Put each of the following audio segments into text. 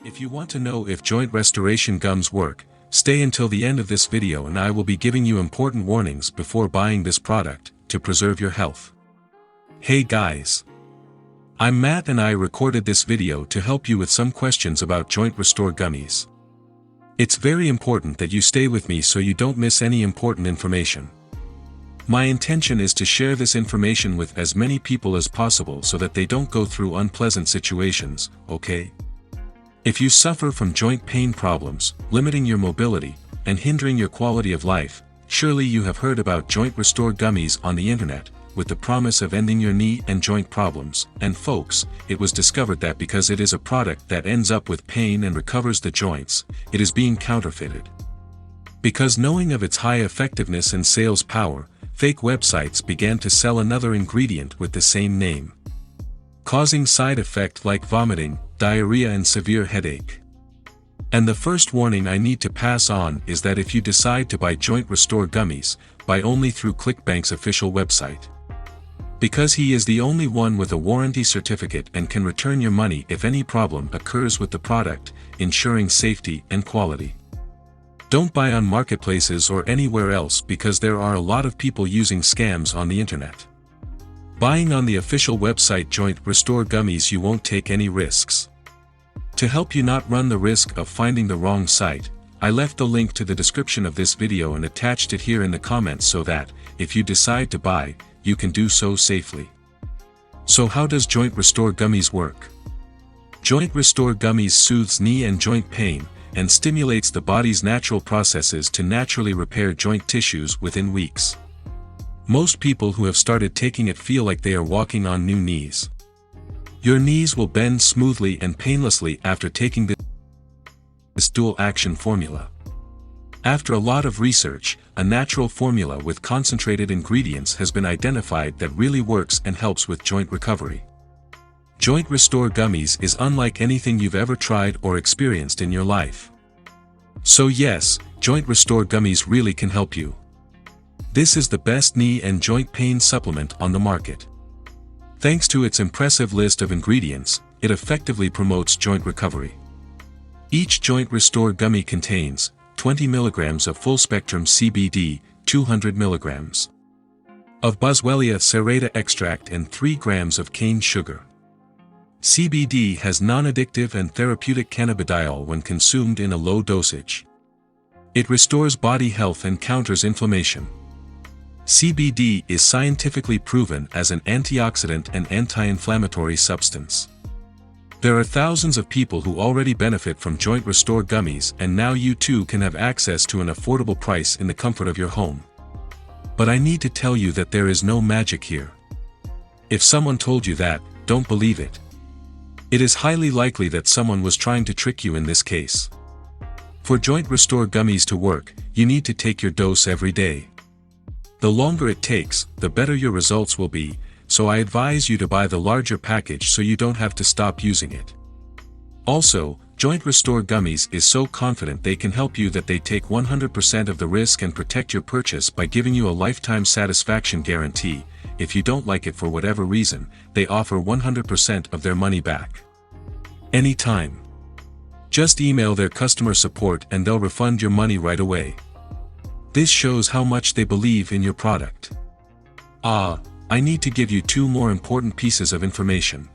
If you want to know if joint restoration gums work, stay until the end of this video and I will be giving you important warnings before buying this product, to preserve your health. Hey guys! I'm Matt and I recorded this video to help you with some questions about Joint Restore Gummies. It's very important that you stay with me so you don't miss any important information. My intention is to share this information with as many people as possible so that they don't go through unpleasant situations, okay? If you suffer from joint pain problems, limiting your mobility, and hindering your quality of life, surely you have heard about Joint Restore Gummies on the internet, with the promise of ending your knee and joint problems, and folks, it was discovered that because it is a product that ends up with pain and recovers the joints, it is being counterfeited. Because knowing of its high effectiveness and sales power, fake websites began to sell another ingredient with the same name, causing side effects like vomiting, diarrhea and severe headache. And the first warning I need to pass on is that if you decide to buy Joint Restore Gummies, buy only through ClickBank's official website. Because he is the only one with a warranty certificate and can return your money if any problem occurs with the product, ensuring safety and quality. Don't buy on marketplaces or anywhere else because there are a lot of people using scams on the internet. Buying on the official website Joint Restore Gummies, you won't take any risks. To help you not run the risk of finding the wrong site, I left the link to the description of this video and attached it here in the comments so that, if you decide to buy, you can do so safely. So how does Joint Restore Gummies work? Joint Restore Gummies soothes knee and joint pain, and stimulates the body's natural processes to naturally repair joint tissues within weeks. Most people who have started taking it feel like they are walking on new knees. Your knees will bend smoothly and painlessly after taking this dual-action formula. After a lot of research, a natural formula with concentrated ingredients has been identified that really works and helps with joint recovery. Joint Restore Gummies is unlike anything you've ever tried or experienced in your life. So yes, Joint Restore Gummies really can help you. This is the best knee and joint pain supplement on the market. Thanks to its impressive list of ingredients, it effectively promotes joint recovery. Each Joint Restore Gummy contains 20 mg of full-spectrum CBD, 200 mg of Boswellia serrata extract and 3 grams of cane sugar. CBD has non-addictive and therapeutic cannabidiol when consumed in a low dosage. It restores body health and counters inflammation. CBD is scientifically proven as an antioxidant and anti-inflammatory substance. There are thousands of people who already benefit from Joint Restore Gummies, and now you too can have access to an affordable price in the comfort of your home. But I need to tell you that there is no magic here. If someone told you that, don't believe it. It is highly likely that someone was trying to trick you in this case. For Joint Restore Gummies to work, you need to take your dose every day. The longer it takes, the better your results will be, so I advise you to buy the larger package so you don't have to stop using it. Also, Joint Restore Gummies is so confident they can help you that they take 100% of the risk and protect your purchase by giving you a lifetime satisfaction guarantee. If you don't like it for whatever reason, they offer 100% of their money back. Anytime. Just email their customer support and they'll refund your money right away. This shows how much they believe in your product. I need to give you 2 more important pieces of information.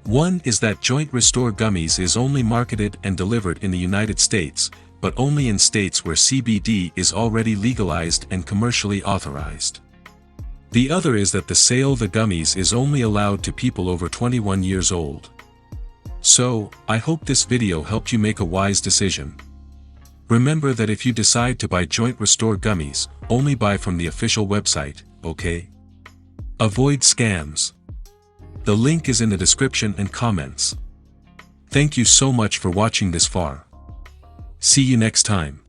One is that Joint Restore Gummies is only marketed and delivered in the United States, but only in states where CBD is already legalized and commercially authorized. The other is that the sale of the gummies is only allowed to people over 21 years old. So, I hope this video helped you make a wise decision. Remember that if you decide to buy Joint Restore Gummies, only buy from the official website, okay? Avoid scams. The link is in the description and comments. Thank you so much for watching this far. See you next time.